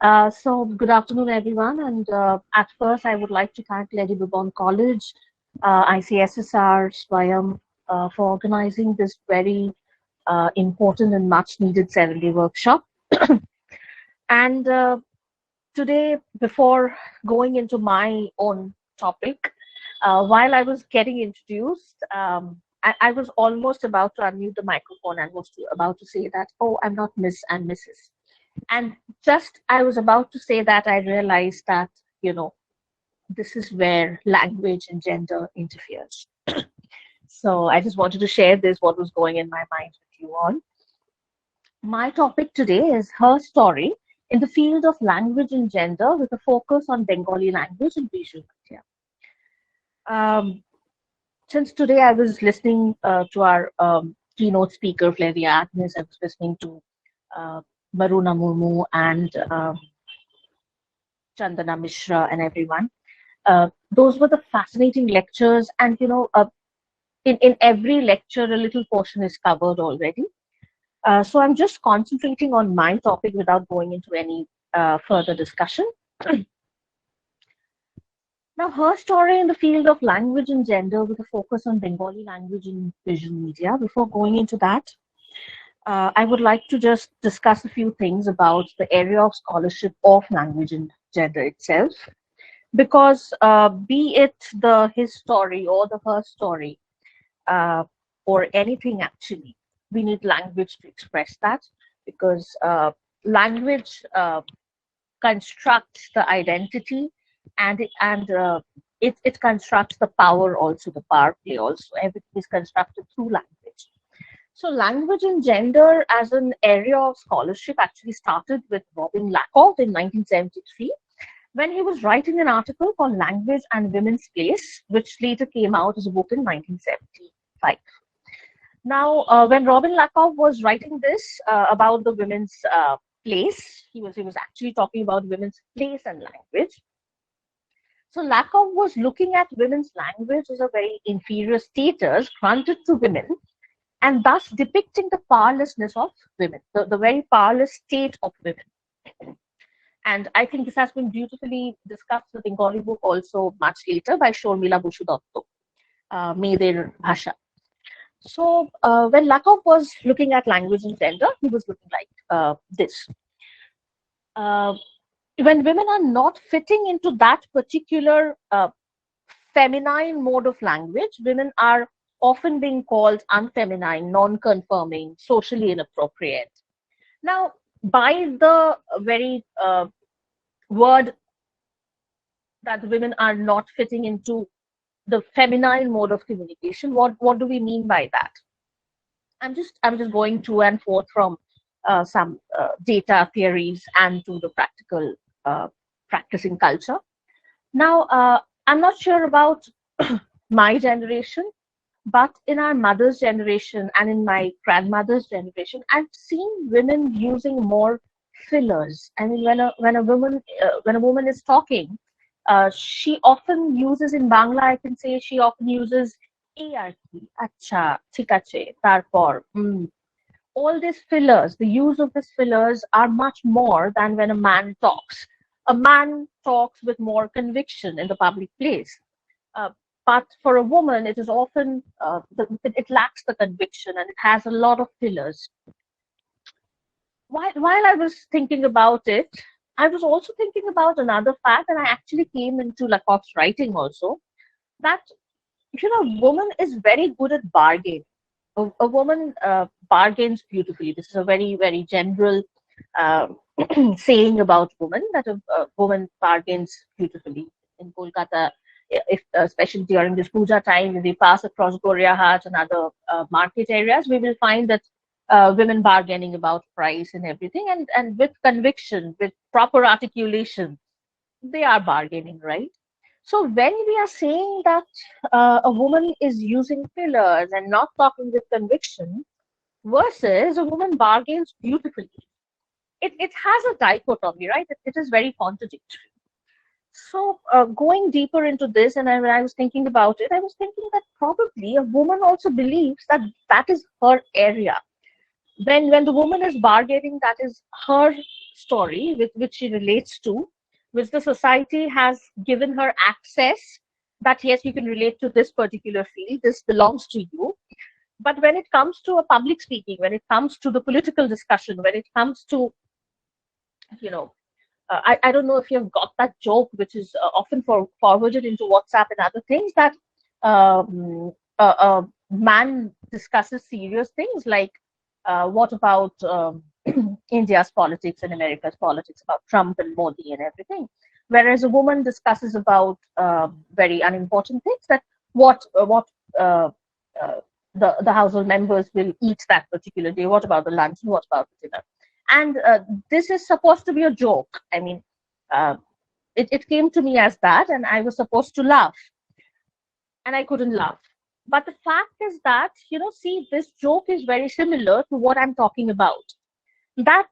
So good afternoon, everyone. And at first, I would like to thank Lady Brabourne College, ICSSR, Swayam, for organizing this very important and much needed 7-day workshop. And today, before going into my own topic, while I was getting introduced, I was almost about to unmute the microphone and was about to say that, oh, I'm not Miss and Mrs. And just I was about to say that, I realized that, this is where language and gender interferes. So I just wanted to share this, what was going in my mind with you all. My topic today is her story in the field of language and gender with a focus on Bengali language and visual media. Um, since today I was listening to our keynote speaker, Flavia Agnes, I was listening to uh, Maruna Murmu and Chandana Mishra and everyone. Those were the fascinating lectures, and in every lecture, a little portion is covered already. So I'm just concentrating on my topic without going into any further discussion. Now, her story in the field of language and gender with a focus on Bengali language and visual media. Before going into that, I would like to just discuss a few things about the area of scholarship of language and gender itself. Because be it his story or her story, or anything actually, we need language to express that, because language constructs the identity, and it constructs the power also, the power play also. Everything is constructed through language. So language and gender as an area of scholarship actually started with Robin Lakoff in 1973, when he was writing an article called Language and Women's Place, which later came out as a book in 1975. Now, when Robin Lakoff was writing this about the women's place, he was actually talking about women's place and language. So Lakoff was looking at women's language as a very inferior status granted to women, and thus depicting the powerlessness of women, the very powerless state of women. And I think this has been beautifully discussed in the Bengali book also much later by Shormila Basu Dotto, Meder Bhasha. So when Lakoff was looking at language and gender, he was looking like this. When women are not fitting into that particular feminine mode of language, women are often being called unfeminine, non-conforming, socially inappropriate. Now, by the very word that women are not fitting into the feminine mode of communication, what do we mean by that? I'm just going to and forth from some data theories and to the practical practicing culture. Now, I'm not sure about my generation, but in our mother's generation and in my grandmother's generation, I've seen women using more fillers. I mean, when a woman is talking, she often uses in Bangla. I can say she often uses "arki," "acha," "thik ache," "tarpor." All these fillers, the use of these fillers are much more than when a man talks. A man talks with more conviction in the public place. Uh, but for a woman, it is often, it lacks the conviction and it has a lot of fillers. While I was thinking about it, I was also thinking about another fact, and I actually came into Lakoff's writing also, that, woman is very good at bargaining. A woman bargains beautifully. This is a very, very general uh, saying about women, that a woman bargains beautifully. In Kolkata, if especially during this puja time, if we pass across Goria Hat and other market areas, we will find that women bargaining about price and everything, and with conviction, with proper articulation, they are bargaining, right? So when we are saying that a woman is using fillers and not talking with conviction, versus a woman bargains beautifully, it has a dichotomy, right? It is very contradictory. So going deeper into this, and when I was thinking about it, I was thinking that probably a woman also believes that that is her area. When the woman is bargaining, that is her story with which she relates to, which the society has given her access, that yes, you can relate to this particular field, this belongs to you. But when it comes to a public speaking, when it comes to the political discussion, when it comes to, you know, I don't know if you've got that joke, which is often forwarded into WhatsApp and other things, that a man discusses serious things like what about India's politics and America's politics, about Trump and Modi and everything, whereas a woman discusses about very unimportant things, that what uh, uh, the household members will eat that particular day, what about the lunch, and what about the dinner. And this is supposed to be a joke. I mean, uh, it came to me as that, and I was supposed to laugh, and I couldn't laugh. But the fact is that, see, this joke is very similar to what I'm talking about. That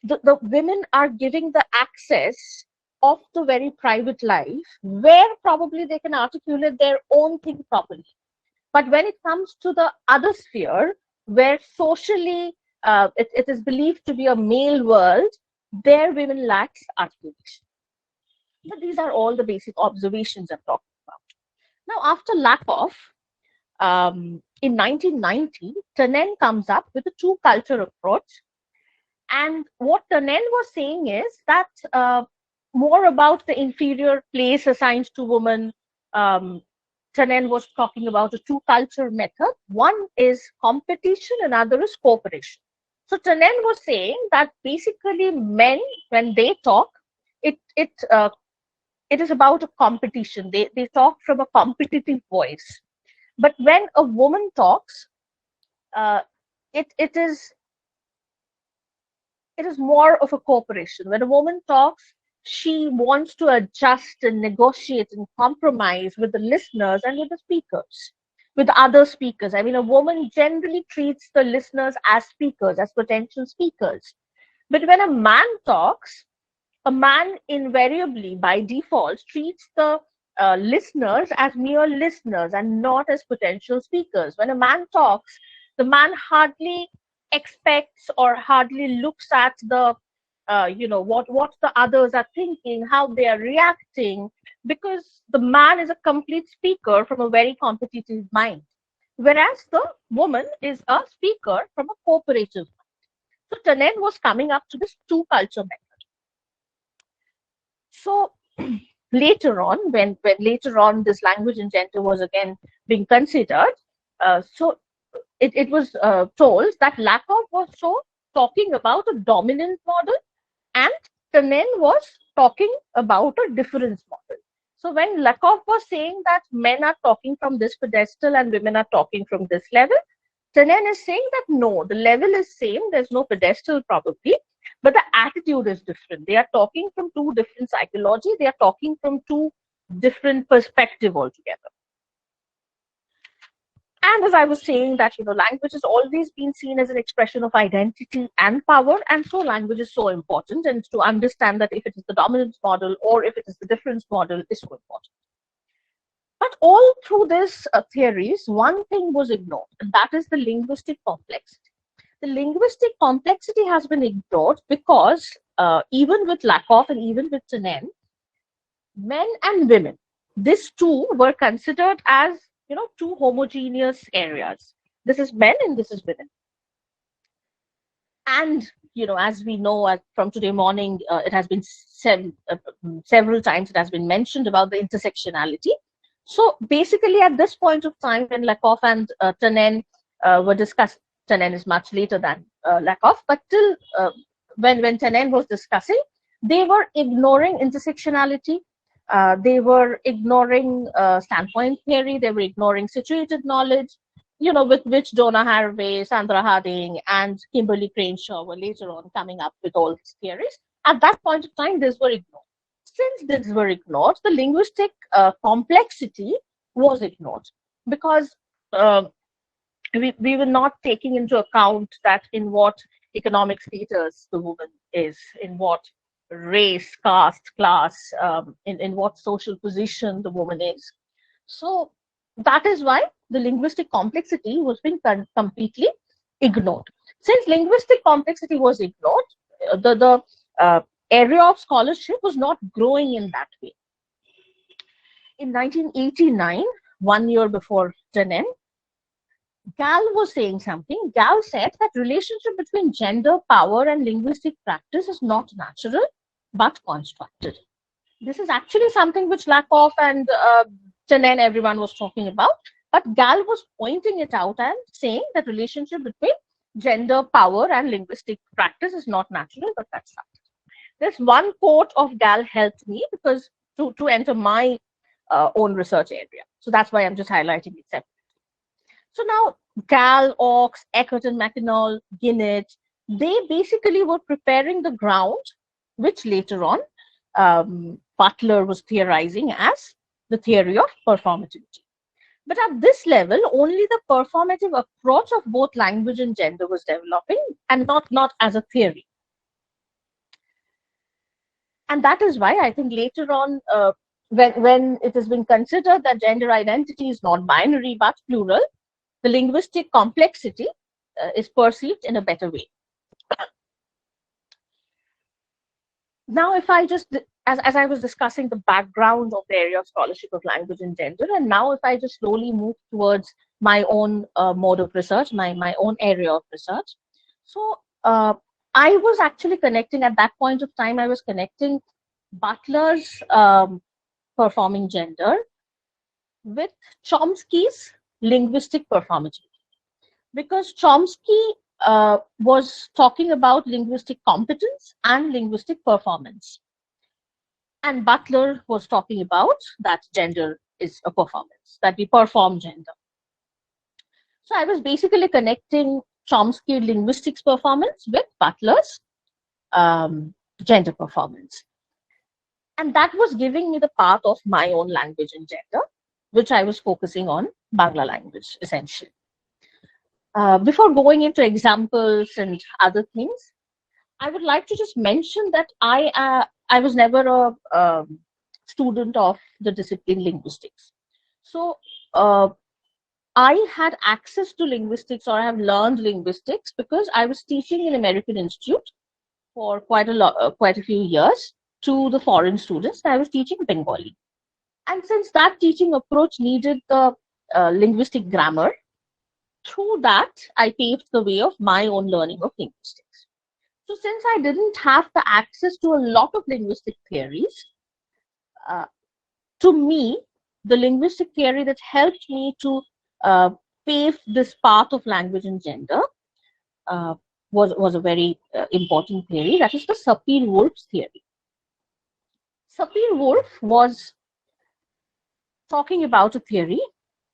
the women are giving the access of the very private life where probably they can articulate their own thing properly. But when it comes to the other sphere, where socially it is believed to be a male world, there women lacks articulation. But these are all the basic observations I'm talking about. Now, after Lakoff, in 1990, Tannen comes up with a two-culture approach. And what Tannen was saying is that more about the inferior place assigned to women. Tannen was talking about a two-culture method. One is competition, another is cooperation. So Tannen was saying that basically men, when they talk, it is about a competition. They talk from a competitive voice. But when a woman talks, it is more of a cooperation. When a woman talks, she wants to adjust and negotiate and compromise with the listeners and with the speakers, with other speakers. I mean, a woman generally treats the listeners as speakers, as potential speakers. But when a man talks, a man invariably, by default, treats the listeners as mere listeners and not as potential speakers. When a man talks, the man hardly expects or hardly looks at the what the others are thinking, how they are reacting, because the man is a complete speaker from a very competitive mind, whereas the woman is a speaker from a cooperative mind. So Tannen was coming up to this two culture method. So later on, when later on this language and gender was again being considered, so it was told that Lakoff was so talking about a dominant model, and Tannen was talking about a difference model. So when Lakoff was saying that men are talking from this pedestal and women are talking from this level, Tannen is saying that no, the level is same, there's no pedestal probably, but the attitude is different. They are talking from two different psychology, they are talking from two different perspective altogether. And as I was saying that, language has always been seen as an expression of identity and power, and so language is so important. And to understand that if it is the dominance model or if it is the difference model is so important. But all through this theories, one thing was ignored, and that is the linguistic complexity. The linguistic complexity has been ignored because even with Lakoff and even with Tannen, men and women, these two were considered as two homogeneous areas. This is men and this is women. And as we know from today morning, it has been several times it has been mentioned about the intersectionality. So basically, at this point of time, when Lakoff and Tannen were discussed, Tannen is much later than Lakoff, but till when Tannen was discussing, they were ignoring intersectionality. They were ignoring standpoint theory. They were ignoring situated knowledge, with which Donna Haraway, Sandra Harding, and Kimberly Crenshaw were later on coming up with all these theories. At that point of time, these were ignored. Since these were ignored, the linguistic complexity was ignored because we were not taking into account that in what economic status the woman is, in what race, caste, class, in what social position the woman is. So that is why the linguistic complexity was being completely ignored. Since linguistic complexity was ignored, the area of scholarship was not growing in that way. In 1989, 1 year before Tenon, Gall was saying something. Gall said that relationship between gender, power, and linguistic practice is not natural, but constructed. This is actually something which Lakoff and Tenon, everyone was talking about. But Gall was pointing it out and saying that relationship between gender, power, and linguistic practice is not natural, but that's something. This one quote of Gall helped me because to enter my own research area. So that's why I'm just highlighting it separately. So now Gall, Oakes, Eckert and Mackinac, Ginnett, they basically were preparing the ground, which later on Butler was theorizing as the theory of performativity. But at this level, only the performative approach of both language and gender was developing, and not as a theory. And that is why I think later on, when it has been considered that gender identity is not binary but plural, the linguistic complexity is perceived in a better way. Now, if I just, as I was discussing the background of the area of scholarship of language and gender, and now if I just slowly move towards my own mode of research, my own area of research. So I was actually connecting, at that point of time, I was connecting Butler's performing gender with Chomsky's linguistic performativity. Because Chomsky was talking about linguistic competence and linguistic performance. And Butler was talking about that gender is a performance, that we perform gender. So I was basically connecting Chomsky linguistics performance with Butler's gender performance. And that was giving me the path of my own language and gender, which I was focusing on Bangla language, essentially. Before going into examples and other things, I would like to just mention that I was never a student of the discipline linguistics. So I had access to linguistics, or I have learned linguistics because I was teaching in American Institute for quite a few years to the foreign students. I was teaching Bengali. And since that teaching approach needed the linguistic grammar, through that, I paved the way of my own learning of linguistics. So since I didn't have the access to a lot of linguistic theories, to me, the linguistic theory that helped me to pave this path of language and gender was a very important theory. That is the Sapir-Whorf's theory. Sapir-Whorf was talking about a theory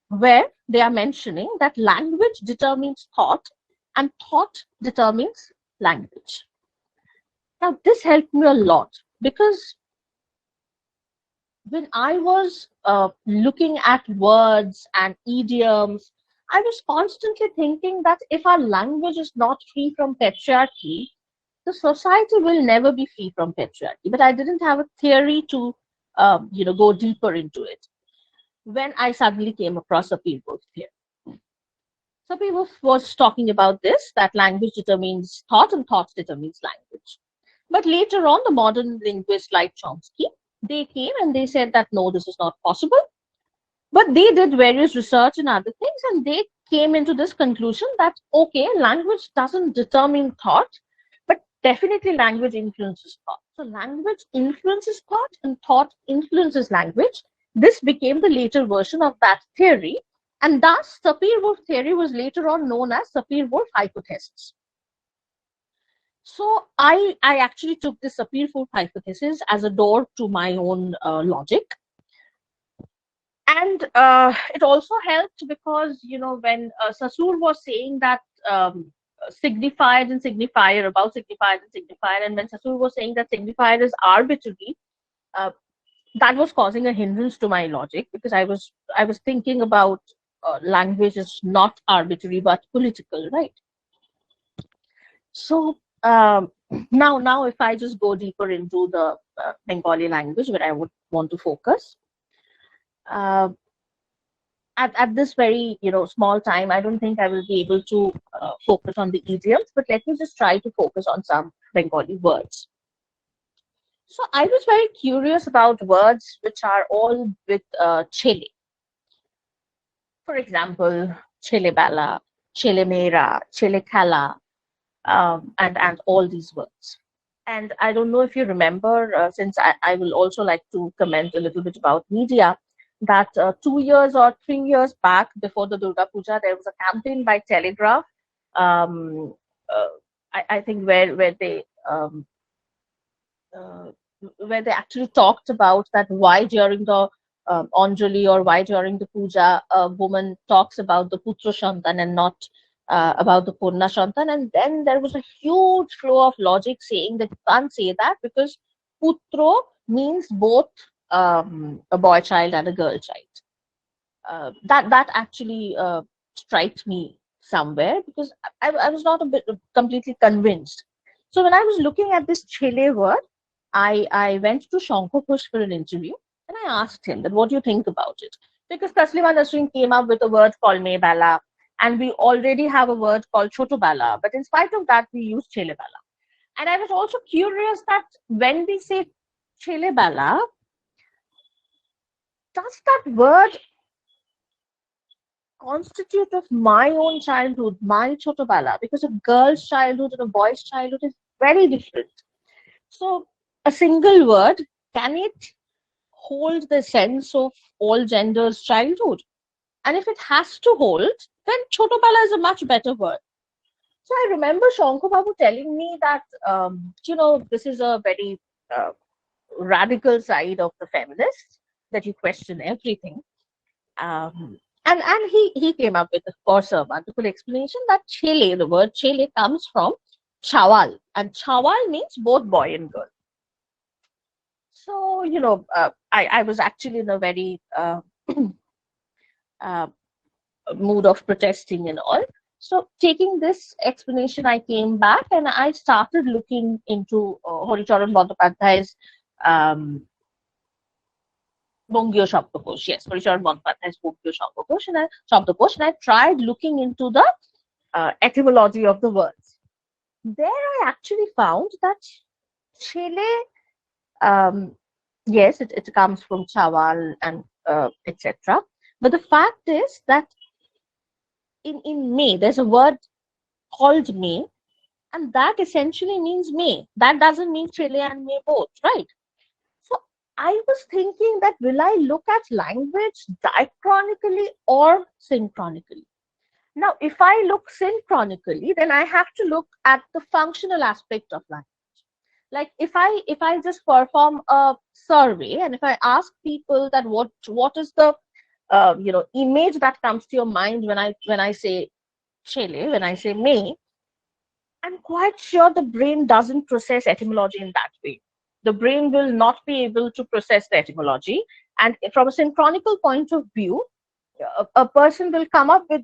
where they are mentioning that language determines thought and thought determines language. Now, this helped me a lot because when I was looking at words and idioms, I was constantly thinking that if our language is not free from patriarchy, the society will never be free from patriarchy. But I didn't have a theory to go deeper into it. When I suddenly came across Sapir-Whorf theory. Sapir-Whorf was talking about this, that language determines thought and thought determines language. But later on, the modern linguists like Chomsky, they came and they said that no, this is not possible. But they did various research and other things, and they came into this conclusion that, okay, language doesn't determine thought, but definitely language influences thought. So language influences thought and thought influences language. This became the later version of that theory, and thus Sapir-Whorf theory was later on known as Sapir-Whorf hypothesis. So I actually took this Sapir-Whorf hypothesis as a door to my own logic. And it also helped because, when Saussure was saying that signified and signifier, about signified and signifier, and when Saussure was saying that signifier is arbitrary, that was causing a hindrance to my logic because I was thinking about language is not arbitrary but political, right? So now if I just go deeper into the Bengali language where I would want to focus, at this very small time, I don't think I will be able to focus on the idioms, but let me just try to focus on some Bengali words. So I was very curious about words which are all with chele. For example, chele bala, chele mera, chele khala, and all these words. And I don't know if you remember, since I will also like to comment a little bit about media, that 2 years or 3 years back, before the Durga Puja, there was a campaign by Telegraph, um, uh, I think uh, where they actually talked about that why during the Anjali or why during the puja a woman talks about the Putra Shantan and not about the Purna Shantan. And then there was a huge flow of logic saying that you can't say that because Putro means both a boy child and a girl child. That actually strikes me somewhere because I was not a bit completely convinced. So when I was looking at this chile word, I went to Shankhopush for an interview and I asked him that what do you think about it? Because Taslima Nasreen came up with a word called Bala, and we already have a word called Choto Bala, but in spite of that we use Chele Bala. And I was also curious that when we say Chele Bala, does that word constitute of my own childhood, my Choto Bala? Because a girl's childhood and a boy's childhood is very different. So a single word, can it hold the sense of all genders' childhood? And if it has to hold, then Chotobala is a much better word. So I remember Shanko Babu telling me that, this is a very radical side of the feminists, that you question everything. And he came up with, of course, a wonderful explanation that chele, the word chele comes from chawal, and chawal means both boy and girl. So, I was actually in a very uh, mood of protesting and all. So, taking this explanation, I came back and I started looking into Horicharan Bandyopadhyay's Bongyo Shabdakosh. Yes, Horicharan Bandyopadhyay's Bongyo Shabdakosh, and I tried looking into the etymology of the words. There, I actually found that chele, yes, it comes from chawal and etc. But the fact is that in May, there's a word called May, and that essentially means May. That doesn't mean Chile and May both, right? So I was thinking that will I look at language diachronically or synchronically? Now, if I look synchronically, then I have to look at the functional aspect of language. Like if I just perform a survey and if I ask people that what is the image that comes to your mind when I say Chile, when I say May, I'm quite sure the brain doesn't process etymology in that way. The brain will not be able to process the etymology, and from a synchronical point of view, a person will come up with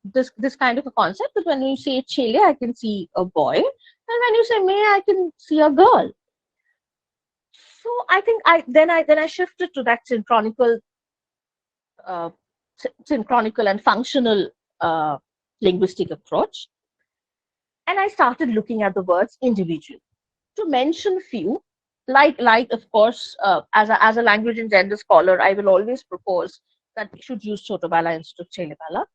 this kind of a concept that when you say Chile, I can see a boy, and when you say May, I can see a girl. So I think I shifted to that uh, synchronical and functional linguistic approach, and I started looking at the words individually. To mention few, like of course, as a language and gender scholar, I will always propose that we should use Chotobala instead of Chelebala.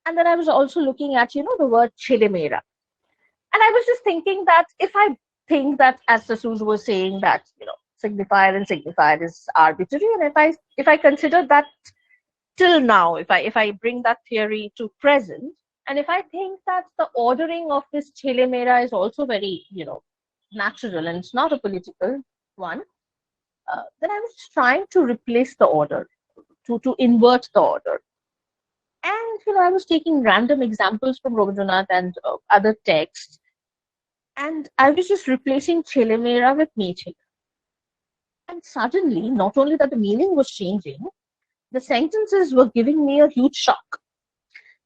And then I was also looking at the word Chilimera, and I was just thinking that if I think that, as Sasuj was saying, that signifier and signifier is arbitrary, and if I consider that till now, if I bring that theory to present, and if I think that the ordering of this Chilimera is also very natural and it's not a political one, then I was trying to replace the order, to invert the order. And I was taking random examples from Rabindranath and other texts, and I was just replacing Chelemera with Mechela. And suddenly, not only that the meaning was changing, the sentences were giving me a huge shock.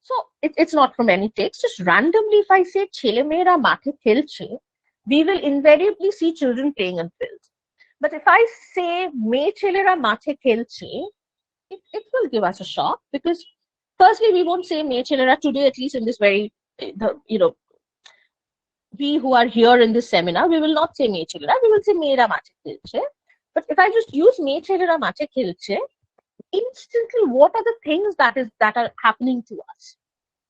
So it's not from any text, just randomly if I say Chelemera Mathe Khelche, we will invariably see children playing in fields. But if I say Me Chelera Mathe Khelche, it will give us a shock, because firstly, we won't say "me chelera" today, at least in this very, we who are here in this seminar, we will not say "me chelera," we will say "mera mache khilche." But if I just use "me chelera mache khilche," instantly, what are the things that are happening to us?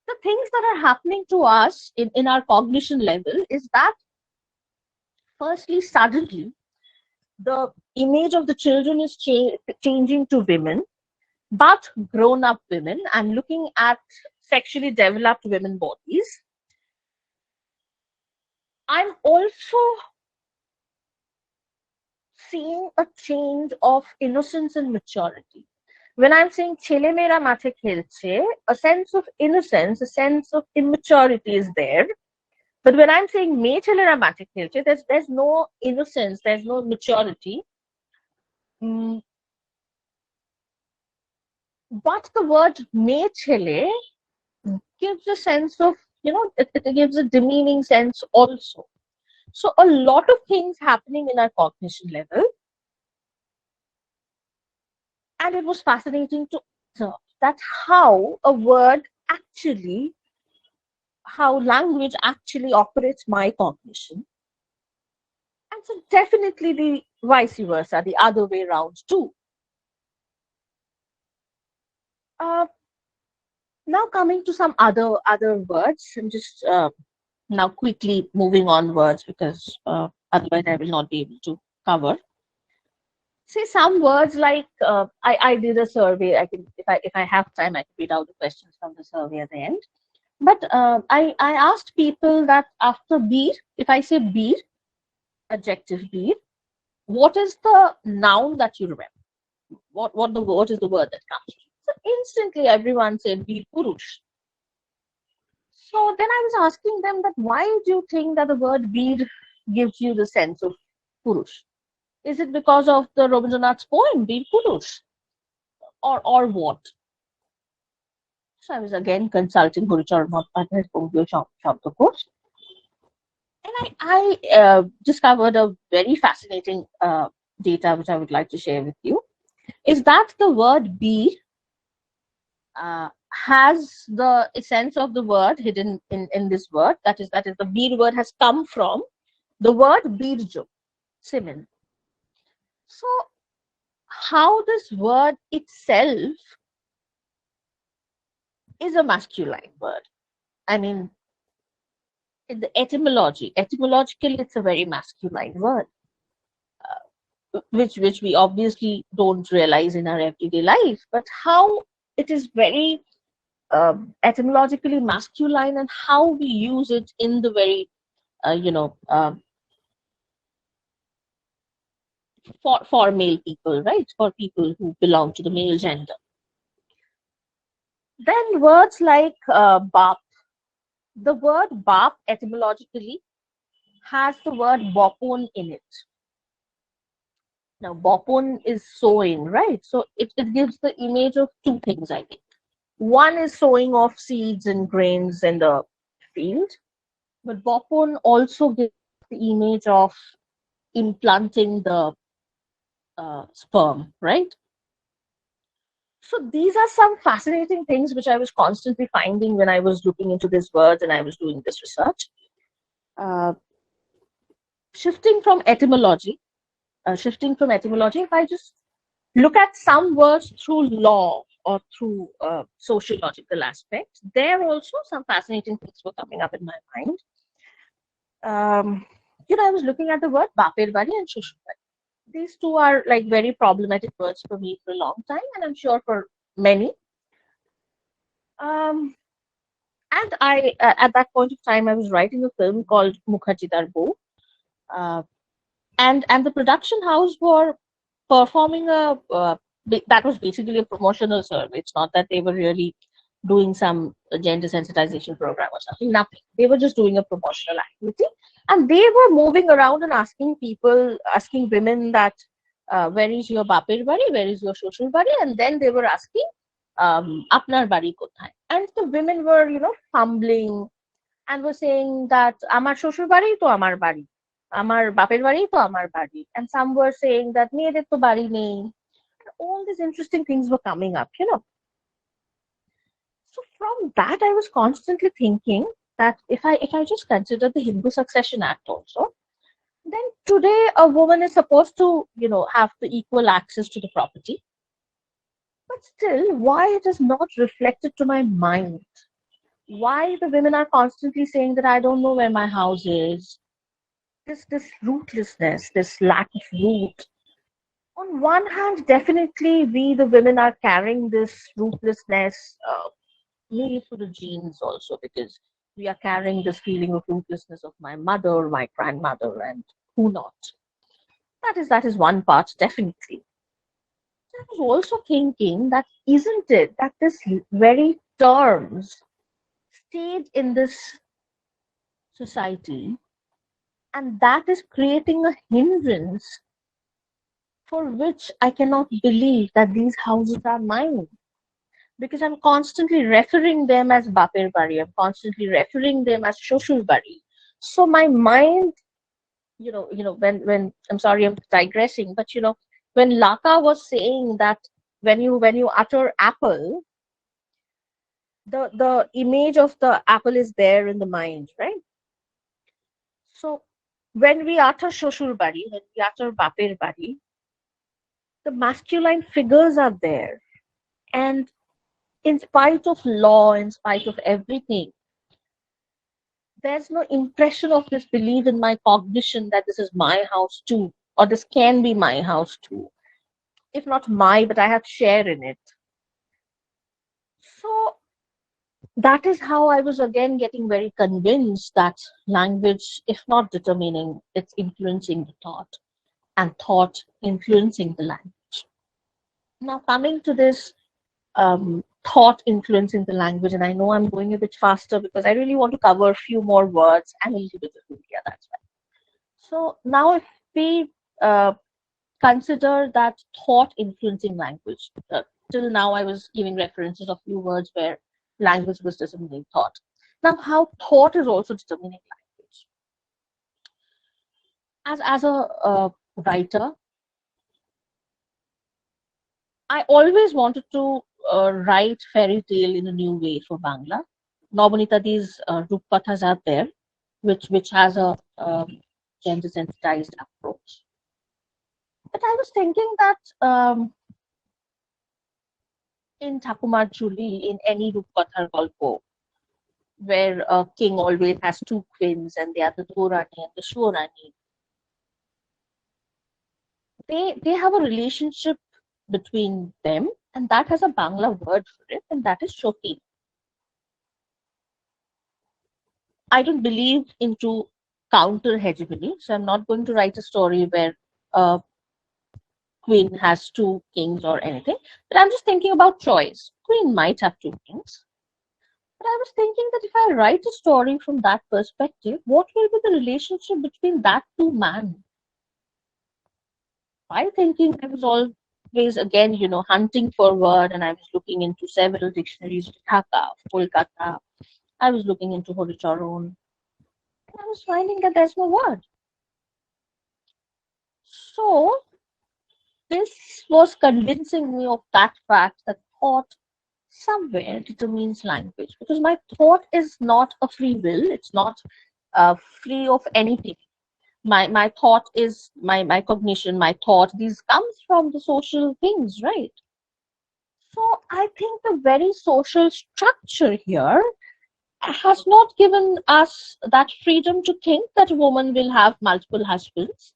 The things that are happening to us in our cognition level is that, firstly, suddenly, the image of the children is changing to women, but grown-up women, and looking at sexually developed women bodies. I'm also seeing a change of innocence and maturity. When I'm saying "chele mera mache khelche," a sense of innocence, a sense of immaturity is there. But when I'm saying "me chelera mache khelche," there's no innocence, there's no maturity. Mm, but the word "me chele" gives a sense of, it gives a demeaning sense also. So a lot of things happening in our cognition level, and it was fascinating to observe that how language actually operates my cognition, and so definitely the vice versa, the other way around too. Uh, Now coming to some other words, I'm just now quickly moving on words, because otherwise I will not be able to cover. Say some words like, I did a survey. I can, if I have time, I can read out the questions from the survey at the end. But I asked people that after beer, if I say beer, adjective beer, what is the noun that you remember? What is the word that comes? So instantly everyone said beer purush. So then I was asking them that, why do you think that the word beer gives you the sense of purush? Is it because of the Rabindranath's poem, Bir Purush? Or what? So I was again consulting Gurucharan Bhattat's Pongyo Shabdakos. And I discovered a very fascinating data which I would like to share with you. Is that the word "bir" has the essence of the word hidden in this word. That is the "bir" word has come from the word "birjo," semen. So how this word itself is a masculine word. I mean, in the etymologically, it's a very masculine word, which we obviously don't realize in our everyday life. But how it is very etymologically masculine, and how we use it in the very, for male people, right? For people who belong to the male gender. Then words like "bap." The word "bap" etymologically has the word "bopon" in it. Now, bopon is sowing, right? So it gives the image of two things, I think. One is sowing of seeds and grains in the field, but bopon also gives the image of implanting the sperm, right? So these are some fascinating things which I was constantly finding when I was looking into these words and I was doing this research. Uh, shifting from etymology, if I just look at some words through law or through sociological aspects, there also some fascinating things were coming up in my mind. I was looking at the word "bapir bari" and "shushur bari." These two are like very problematic words for me for a long time, and I'm sure for many. Um, and at that point of time, I was writing a film called Mukherjee Bo, uh, and the production house were performing that was basically a promotional survey. It's not that they were really doing some gender sensitization program or something. Nothing. They were just doing a promotional activity, and they were moving around and asking women that, where is your bapir bari, where is your shoshur bari, and then they were asking, apnar bari kothay, and the women were fumbling and were saying that amar shoshur bari to amar bari, আমার বাপের বাড়ি তো আমার বাড়ি, and some were saying that মেয়েদের তো বাড়ি নেই. all these interesting things were coming up. So from that, I was constantly thinking that if I just consider the Hindu Succession Act also, then today a woman is supposed to, have the equal access to the property. But still, why it is not reflected to my mind? Why the women are constantly saying that I don't know where my house is? This rootlessness, this lack of root. On one hand, definitely we the women are carrying this rootlessness, maybe through the genes also, because we are carrying this feeling of rootlessness of my mother, my grandmother, and who not. That is one part, definitely. I was also thinking that isn't it that this very terms stayed in this society, and that is creating a hindrance for which I cannot believe that these houses are mine. Because I'm constantly referring them as Bapir Bari, I'm constantly referring them as Shoshur Bari. So my mind, when I'm sorry, I'm digressing, but when Laka was saying that when you utter apple, the image of the apple is there in the mind, right? So when we utter Shoshur Bari, when we utter Bapir Bari, the masculine figures are there. And in spite of law, in spite of everything, there's no impression of this belief in my cognition that this is my house too, or this can be my house too. If not my, but I have share in it. So that is how I was again getting very convinced that language, if not determining, it's influencing the thought, and thought influencing the language. Now, coming to this thought influencing the language, and I know I'm going a bit faster because I really want to cover a few more words and a little bit of India, that's why. So now, if we consider that thought influencing language, till now I was giving references of few words where language was determining thought. Now, how thought is also determining language. As a writer, I always wanted to write fairy tale in a new way for Bangla. Nobonita, these Rupkathas are there, which has a gender sensitized approach. But I was thinking that in Thakumar Juli, in any Rupkathar Golpo, where a king always has two queens and they are the Dorani and the Shorani, they have a relationship between them, and that has a Bangla word for it, and that is Shoti. I don't believe into counter hegemony, so I'm not going to write a story where a queen has two kings or anything. But I'm just thinking about choice. Queen might have two kings. But I was thinking that if I write a story from that perspective, what will be the relationship between that two men? By thinking, I was always again, hunting for word, and I was looking into several dictionaries of Dhaka, of Kolkata. I was looking into Horicharon. I was finding that there's no word. So this was convincing me of that fact that thought somewhere determines language, because my thought is not a free will. It's not free of anything. My thought is my cognition, my thought. These comes from the social things, right? So I think the very social structure here has not given us that freedom to think that a woman will have multiple husbands.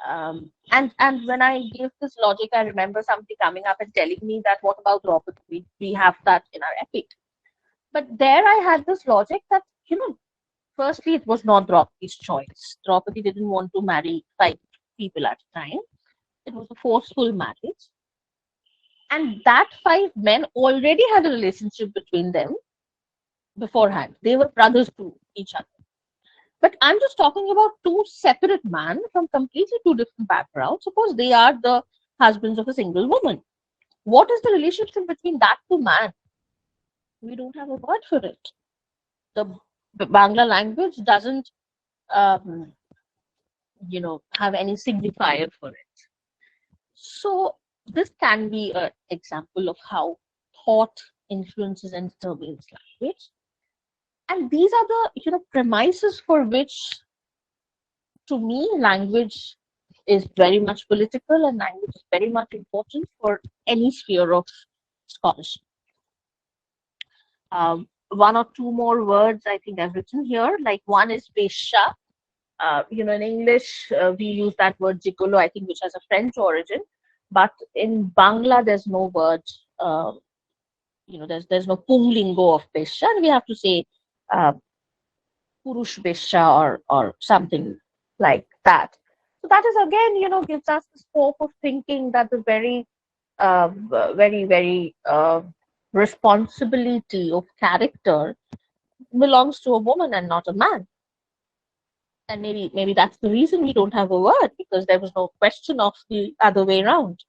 And when I gave this logic, I remember somebody coming up and telling me that what about Draupadi? We have that in our epic. But there I had this logic that, firstly, it was not Draupadi's choice. Draupadi didn't want to marry 5 people at a time. It was a forceful marriage. And that 5 men already had a relationship between them beforehand. They were brothers to each other. But I'm just talking about 2 separate men from completely 2 different backgrounds. Suppose they are the husbands of a single woman. What is the relationship between that 2 men? We don't have a word for it. The Bangla language doesn't, have any signifier for it. So this can be an example of how thought influences and determines language. And these are the premises for which, to me, language is very much political and language is very much important for any sphere of scholarship. One or two more words I think I've written here. Like one is Besha. In English, we use that word gigolo, I think, which has a French origin. But in Bangla, there's no word. There's no punglingo of Besha, and we have to say uh, Purush Besha or something like that. So that is again, gives us the scope of thinking that the very responsibility of character belongs to a woman and not a man. And maybe that's the reason we don't have a word, because there was no question of the other way around.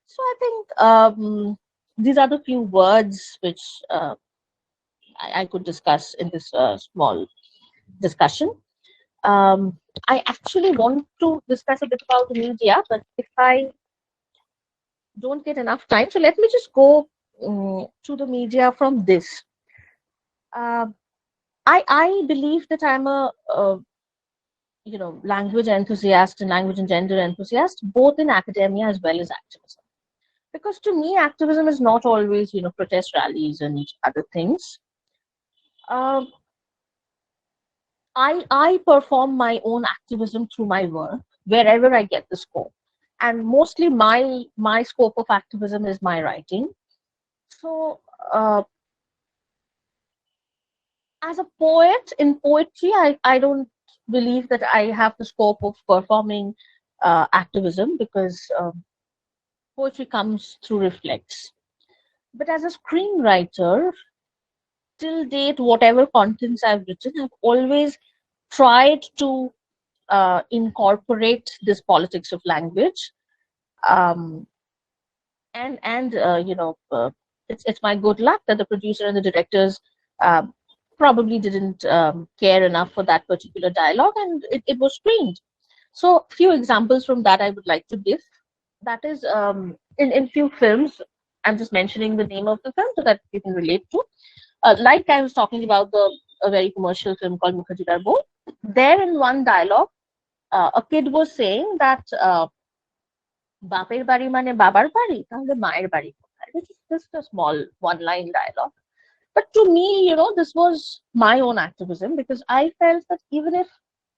So I think these are the few words which I could discuss in this small discussion. I actually want to discuss a bit about the media, but if I don't get enough time, so let me just go to the media from this. I believe that I'm a language enthusiast and language and gender enthusiast, both in academia as well as activism. Because to me, activism is not always, protest rallies and other things. I perform my own activism through my work wherever I get the scope, and mostly my scope of activism is my writing. So, as a poet in poetry, I don't believe that I have the scope of performing activism, because poetry comes through reflex. But as a screenwriter, till date, whatever contents I've written, I've always tried to incorporate this politics of language, um, and it's my good luck that the producer and the directors uh, probably didn't care enough for that particular dialogue, and it was screened. So, few examples from that I would like to give. That is, in few films, I'm just mentioning the name of the film so that you can relate to. Like I was talking about a very commercial film called Mukherjee Darbo. There, in one dialogue, a kid was saying that বাপের বাড়ি মানে বাবার বাড়ি, তাহলে মায়ের বাড়ি কোথায়? This is just a small one-line dialogue. But to me, this was my own activism, because I felt that even if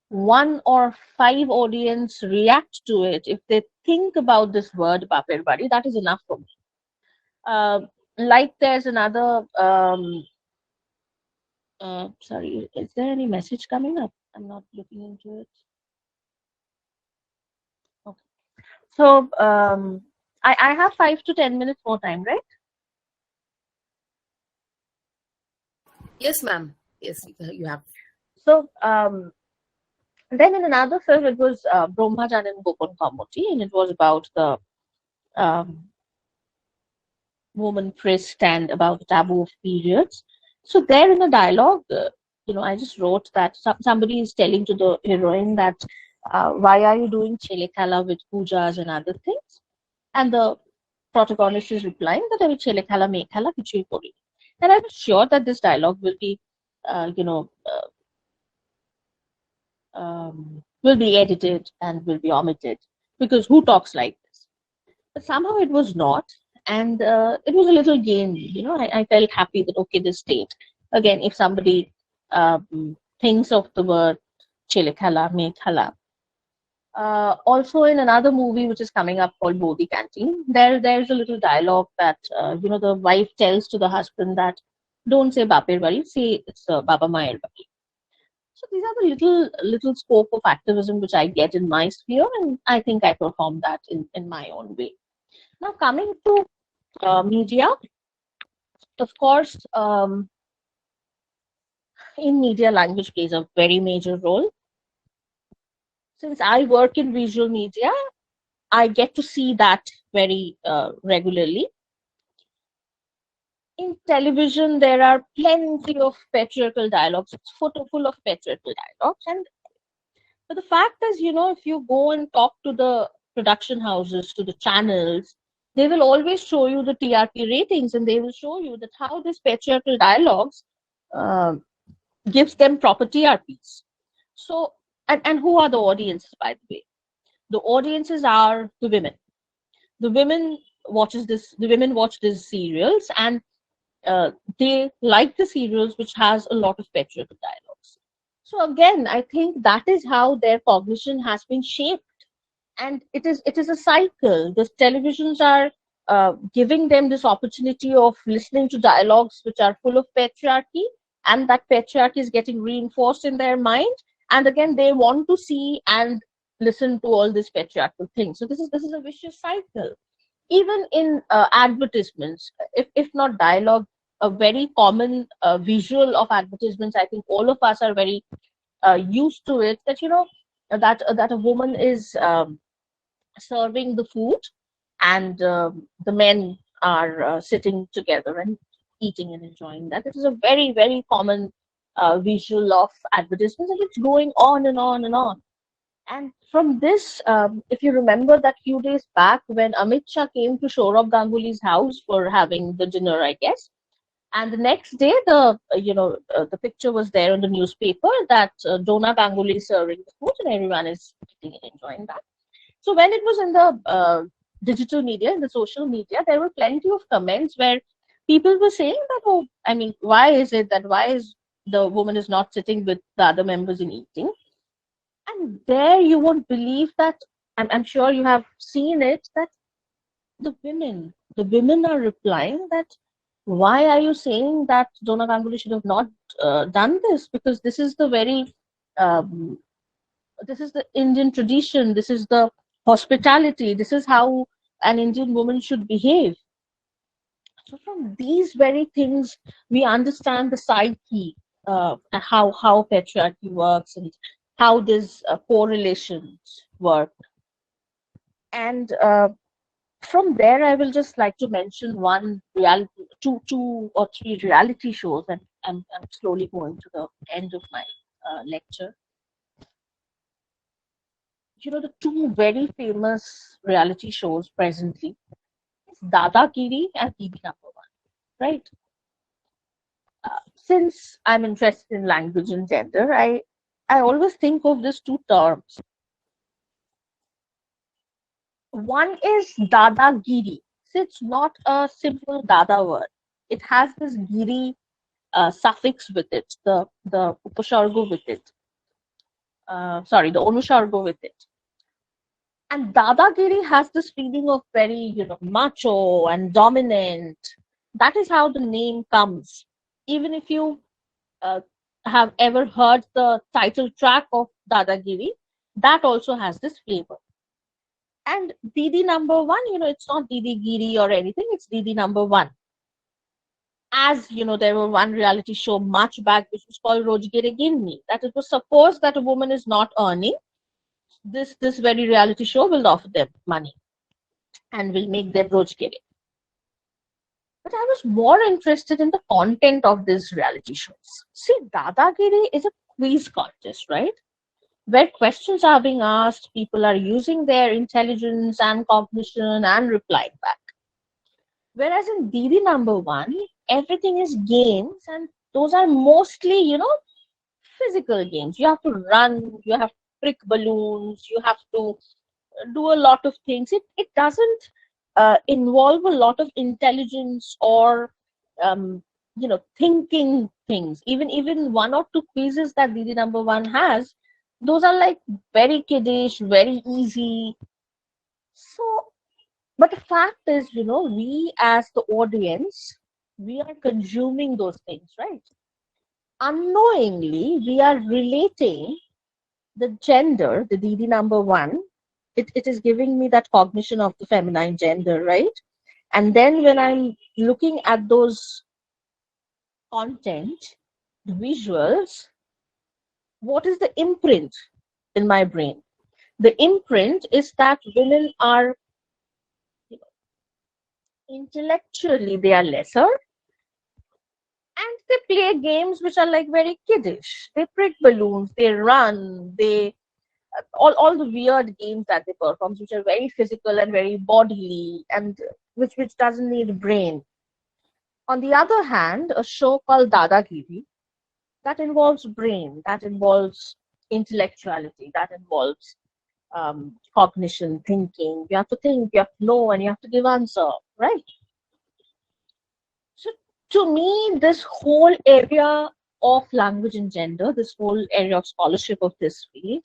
one or five audience react to it, if they think about this word বাপের বাড়ি, that is enough for me. Like there's another sorry, is there any message coming up? I'm not looking into it. Okay. So I have 5 to 10 minutes more time, right? Yes, ma'am. Yes, you have. So then in another film, it was Brahmajan and Gopon Kamoti, and it was about the woman priest and about the taboo of periods. So there in the dialogue, I just wrote that somebody is telling to the heroine that why are you doing chele khala with pujas and other things? And the protagonist is replying that I will chele khala me khala kichhui kori. And I was sure that this dialogue will be, will be edited and will be omitted, because who talks like this? But somehow it was not, and it was a little game. I felt happy that okay, this stayed. Again, if somebody thinks of the word chile khala, me khala. Also, in another movie which is coming up called Bodhi Canteen, there's a little dialogue that the wife tells to the husband that don't say Bapir Bari, say it's Baba Mayer Bari. So these are the little scope of activism which I get in my sphere, and I think I perform that in my own way. Now coming to media, of course, in media, language plays a very major role. Since I work in visual media, I get to see that very regularly. In television, there are plenty of patriarchal dialogues. It's full of patriarchal dialogues. But the fact is, if you go and talk to the production houses, to the channels, they will always show you the TRP ratings, and they will show you that how this patriarchal dialogues uh, gives them proper TRPs. So, and who are the audiences, by the way? The audiences are the women. The women the women watch these serials, and uh, they like the serials which has a lot of patriarchal dialogues. So again, I think that is how their cognition has been shaped, and it is a cycle. The televisions are giving them this opportunity of listening to dialogues which are full of patriarchy, and that patriarchy is getting reinforced in their mind, and again they want to see and listen to all these patriarchal things. So this is a vicious cycle. Even in advertisements, if not dialogue, a very common visual of advertisements, I think all of us are very used to it, that that a woman is serving the food, and the men are sitting together and eating and enjoying that. It is a very, very common visual of advertisements, and it's going on and on and on. And from this, if you remember that few days back when Amit Shah came to Saurav Ganguly's house for having the dinner, I guess, and the next day the picture was there on the newspaper that Dona Ganguly is serving the food and everyone is eating and enjoying that. So when it was in the digital media, in the social media, there were plenty of comments where people were saying that, oh, I mean, why is the woman is not sitting with the other members and eating? And there you won't believe that, I'm sure you have seen it, that the women are replying that, why are you saying that Dona Ganguly should have not done this? Because um, this is the Indian tradition, this is the hospitality, this is how an Indian woman should behave. So from these very things, we understand the psyche, how patriarchy works, and how these correlations work. And from there, I will just like to mention two or three reality shows, and I'm slowly going to the end of my lecture. The two very famous reality shows presently is Dadagiri and Didi Number One, right? Since I'm interested in language and gender, I always think of these two terms. One is Dadagiri. So it's not a simple Dada word. It has this giri suffix with it, the upasargo with it. The onusargo with it. And Dadagiri has this feeling of very, macho and dominant. That is how the name comes. Even if you uh, have ever heard the title track of Dadagiri, that also has this flavor. And Didi Number One, it's not Didi Giri or anything, it's Didi Number One. As there were one reality show much back which was called Rojgere Ginni, that it was supposed that a woman is not earning. This very reality show will offer them money and will make them Rojgere. But I was more interested in the content of these reality shows. See, Dadagiri is a quiz contest, right? Where questions are being asked, people are using their intelligence and cognition and replying back. Whereas in Didi Number One, everything is games, and those are mostly, physical games. You have to run, you have to prick balloons, you have to do a lot of things. It doesn't involve a lot of intelligence or thinking things. Even one or two quizzes that Didi Number One has, those are like very kiddish, very easy. So, but the fact is, we as the audience, we are consuming those things, right? Unknowingly, we are relating the gender, the Didi Number One. It is giving me that cognition of the feminine gender, right? And then when I'm looking at those content, the visuals, what is the imprint in my brain? The imprint is that women are intellectually, they are lesser, and they play games which are like very kiddish. They prick balloons, they run, they all the weird games that they perform, which are very physical and very bodily, and which doesn't need brain. On the other hand, a show called Dadagiri that involves brain, that involves intellectuality, that involves cognition, thinking. You have to think, you have to know, and you have to give answer, right? So to me, this whole area of language and gender, this whole area of scholarship of this field,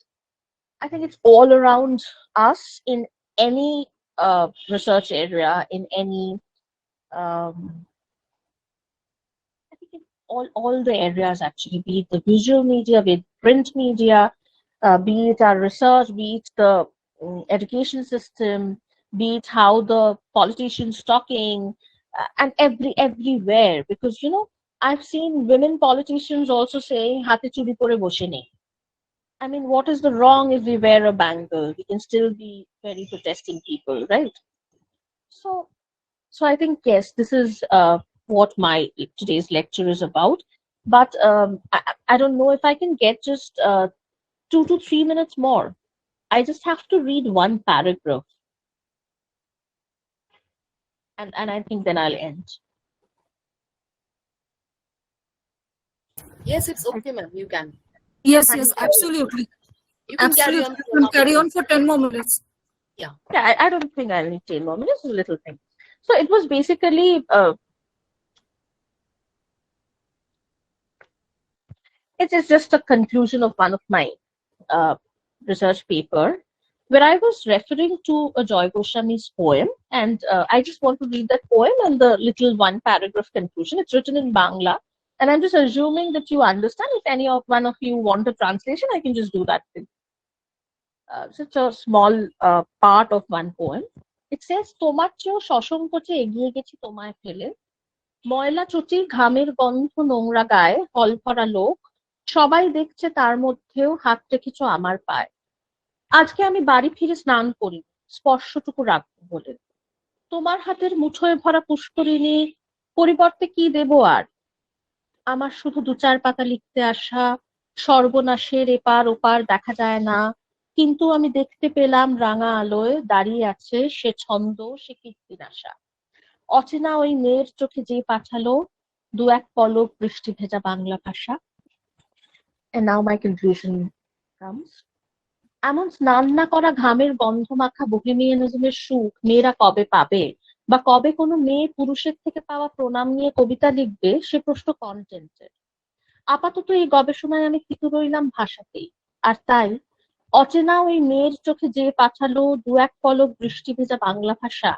I think it's all around us in any research area, in any I think in all the areas actually, be it the visual media, be it print media, be it our research, be it the education system, be it how the politicians talking, and everywhere. Because I've seen women politicians also saying "Hate churi pore boshe nei." I mean, what is the wrong if we wear a bangle? We can still be very protesting people, right? So, so I think yes, this is what my today's lecture is about. But I don't know if I can get just 2 to 3 minutes more. I just have to read one paragraph, and I think then I'll end. Yes, it's okay, ma'am. You can. Yes, absolutely. You can carry on. You can carry on for 10 more minutes. Yeah. Yeah, I don't think I'll need 10 more minutes. Just a little thing. So it was basically it is just a conclusion of one of my research paper where I was referring to a Joy Goswami's poem, and I just want to read that poem and the little one paragraph conclusion. It's written in Bangla, and I'm just assuming that you understand. If any of one of you want a translation, I can just do that. Such a small part of one poem. It says, তোমার চেয়েও সসংকোচে এগিয়ে গেছি তোমায় ফেলে, ময়লা চুটির ঘামের গন্ধ নোংরা গায়ে হল ভরা লোক, সবাই দেখছে তার মধ্যেও হাত রেখেছ আমার পায়ে। আজকে আমি বাড়ি ফিরে স্নান করি স্পর্শটুকু রাখবো বলে, তোমার হাতের মুঠোয় ভরা পুষ্করিণী পরিবর্তে কি দেব আর, আমার শুধু ২-৪ পাতা লিখতে আসা, সর্বনাশের এপার ওপার দেখা যায় না, কিন্তু আমি দেখতে পেলাম রাঙা আলোয় দাঁড়িয়ে আছে সে ছন্দ, সে কীর্তির আশা, অচেনা ওই মেয়ের চোখে যে পাঠালো ২-১ পলক বৃষ্টি ভেজা বাংলা ভাষা। And now my conclusion comes. এমন স্নান না করা ঘামের গন্ধ মাখা বোহেমিয়ানিজমের সুখ মেয়েরা কবে পাবে, বা কবে কোনো মেয়ে পুরুষের থেকে পাওয়া প্রণাম নিয়ে কবিতা লিখবে, সে প্রশ্ন কন্টেন্টের। আপাতত এই গবেষণায় আমি থিতু রইলাম ভাষাতেই, আর তাই অচেনা ওই মেয়ের চোখে যে পাঠালো ২-১ পলক বৃষ্টি ভেজা বাংলা ভাষা,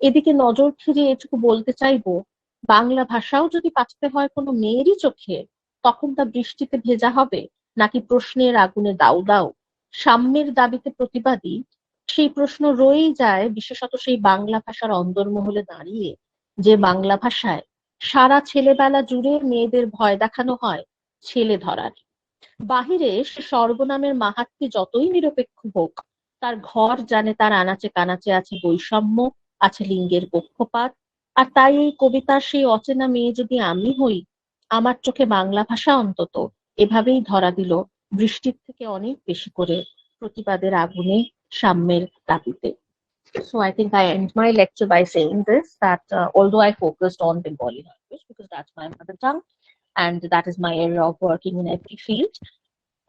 এদিকে নজর ফিরিয়ে এটুকু বলতে চাইবো, বাংলা ভাষাও যদি পাঠাতে হয় কোনো মেয়েরই চোখে, তখন তা বৃষ্টিতে ভেজা হবে নাকি প্রশ্নের আগুনে দাউ দাউ। সাম্যের দাবিতে প্রতিবাদী, সেই প্রশ্ন রয়েই যায়, বিশেষত সেই বাংলা ভাষার অন্দরমহলে দাঁড়িয়ে, যে বাংলা ভাষায় সারা ছেলেবেলা জুড়ে মেয়েদের ভয় দেখানো হয় ছেলে ধরার। বাহিরে সে সর্বনামের মাহাত্ম্যে যতই নিরপেক্ষ হোক, তার ঘর জানে তার আনাচে কানাচে আছে বৈষম্য, আছে লিঙ্গের পক্ষপাত। আর তাই এই কবিতার সেই অচেনা মেয়ে যদি আমি হই, আমার চোখে বাংলা ভাষা অন্তত এভাবেই ধরা দিল বৃষ্টির থেকে অনেক বেশি করে প্রতিবাদের আগুনে, সাম্যের দাবিতে। So I think I end my lecture by saying this, that although I focused on Bengali language because that's my mother tongue and that is my area of working in every field,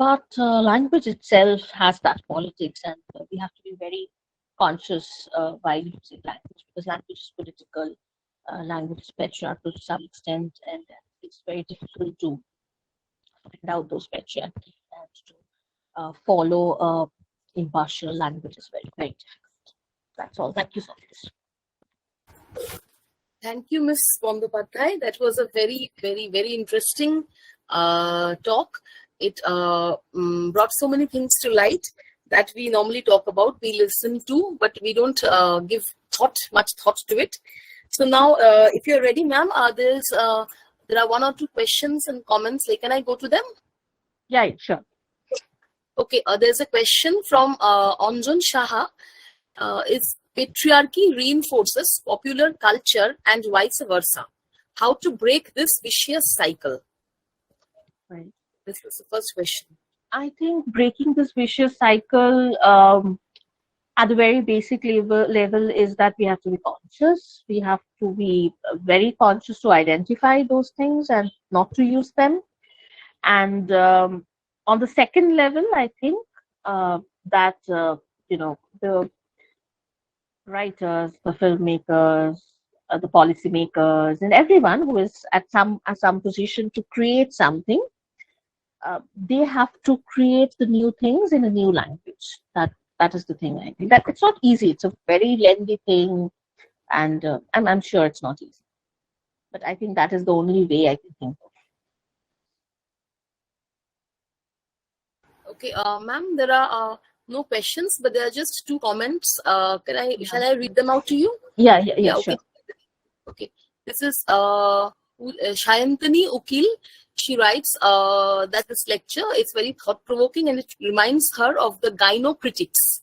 but language itself has that politics, and we have to be very conscious while using language, because language is political, language is patriarchal to some extent, and it's very difficult to find out those patriarchy and to follow impartial language is very, very difficult. That's all. Thank you so much. Thank you, Ms. Bandyopadhyay. That was a very, very, very interesting talk. It brought so many things to light that we normally talk about, we listen to, but we don't give much thought to it. So now, if you're ready, ma'am, there are 1 or 2 questions and comments. Like, can I go to them? Yeah, sure. Okay, there's a question from Anjan Shaha. Is patriarchy reinforces popular culture and vice versa? How to break this vicious cycle? Right. This was the first question. I think breaking this vicious cycle at the very basic level is that we have to be conscious. We have to be very conscious to identify those things and not to use them. And on the second level, I think that the writers, the filmmakers, the policymakers, and everyone who is at some position to create something, they have to create the new things in a new language. That is the thing. I think that it's not easy. It's a very lengthy thing, and I'm sure it's not easy. But I think that is the only way I can think of. Okay, ma'am, there are no questions, but there are just two comments. Shall I read them out to you? Yeah, Okay. sure. Okay. This is Shayantani Ukil. She writes that this lecture is very thought-provoking and it reminds her of the gynocritics,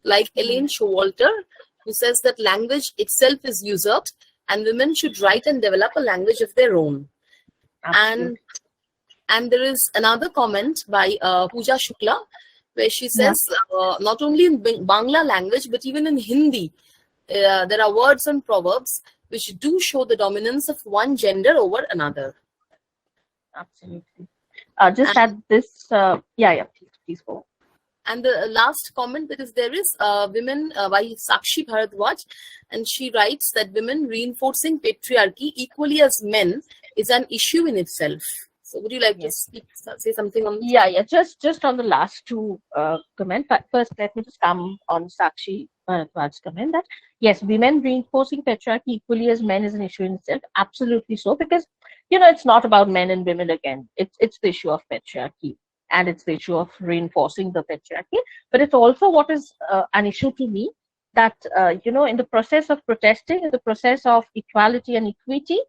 like Elaine Showalter, who says that language itself is usurped and women should write and develop a language of their own. Absolutely. And there is another comment by Pooja Shukla, where she says not only in Bangla language, but even in Hindi, there are words and proverbs which do show the dominance of one gender over another. Absolutely. Just at this, please go. And the last comment that is there is women by Sakshi Bharadwaj, and she writes that women reinforcing patriarchy equally as men is an issue in itself. So would you like to say something on this? Yeah. Just on the last two comments. But first, let me just come on Sakshi Bharadwaj's comment that yes, women reinforcing patriarchy equally as men is an issue in itself. Absolutely so, because it's not about men and women again. It's the issue of patriarchy and it's the issue of reinforcing the patriarchy. But it's also what is an issue to me that in the process of protesting, in the process of equality and equity.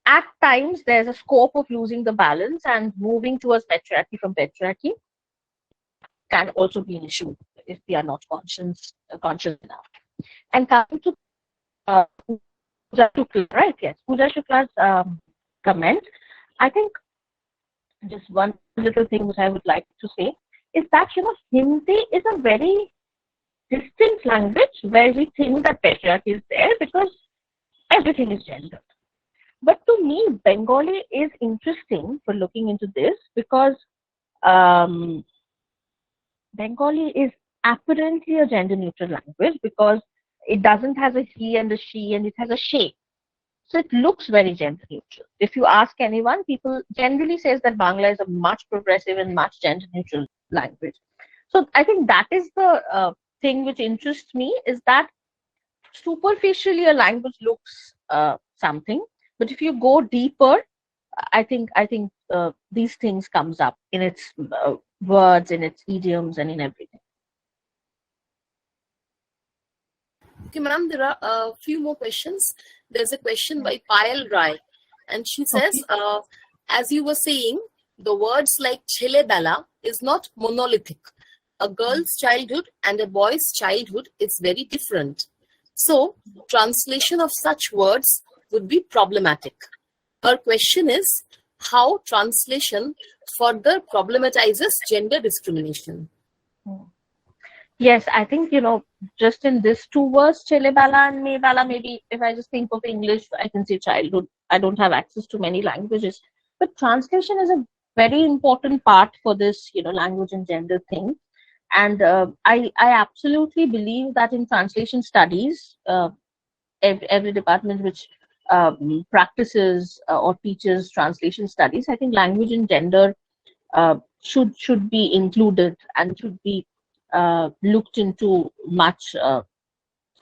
At times, there's a scope of losing the balance and moving towards patriarchy from patriarchy can also be an issue if we are not conscious enough. And coming to Pooja Shukla, right? Yes, Pooja Shukla's comment. I think just one little thing which I would like to say is that Hindi is a very distinct language where we think that patriarchy is there because everything is gendered. But to me, Bengali is interesting for looking into this because Bengali is apparently a gender neutral language because it doesn't have a he and a she and it has a she. So it looks very gender neutral. If you ask anyone, people generally says that Bangla is a much progressive and much gender neutral language. So I think that is the thing which interests me is that superficially a language looks something. But if you go deeper, I think these things comes up in its words, in its idioms, and in everything. Okay, ma'am, there are a few more questions. There's a question by Payal Rai, and she says, as you were saying, the words like chele bala is not monolithic. A girl's childhood and a boy's childhood is very different. So, translation of such words would be problematic. Her question is how translation further problematizes gender discrimination. Yes, I think, just in this two words, chele bala and me bala, maybe if I just think of English, I can say childhood. I don't have access to many languages. But translation is a very important part for this, language and gender thing. And I absolutely believe that in translation studies, every department which practices or teaches translation studies, I think language and gender should be included and should be looked into much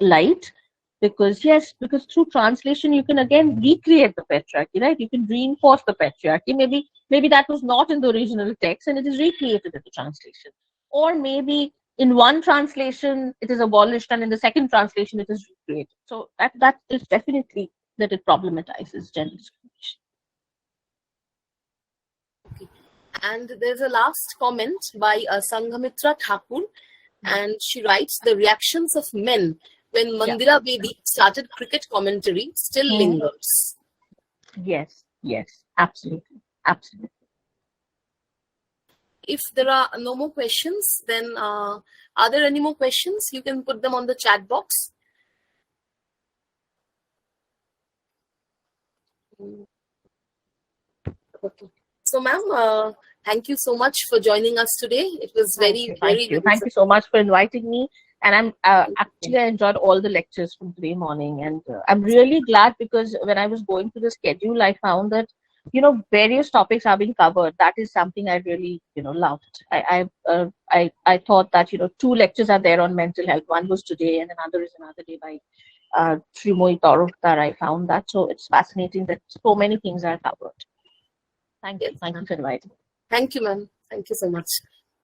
light. Because through translation you can again recreate the patriarchy, right? You can reinforce the patriarchy. Maybe that was not in the original text and it is recreated in the translation. Or maybe in one translation it is abolished and in the second translation it is recreated. So that is definitely that it problematizes gender discrimination. Okay. And there's a last comment by Sanghamitra Thakur, and she writes, the reactions of men when Mandira Bedi started cricket commentary still lingers. Yes, absolutely. if there are no more questions, then are there any more questions? You can put them on the chat box. Okay. So, ma'am, thank you so much for joining us today. It was very. Thank you so much for inviting me. And I'm actually, I enjoyed all the lectures from today morning, and I'm really glad, because when I was going through the schedule, I found that various topics are being covered. That is something I really loved. I thought that 2 lectures are there on mental health. One was today, and another is another day by Srimoy Toroktar. I found that, so it's fascinating that so many things are covered. Thank you for inviting. Thank you, ma'am. Thank you so much.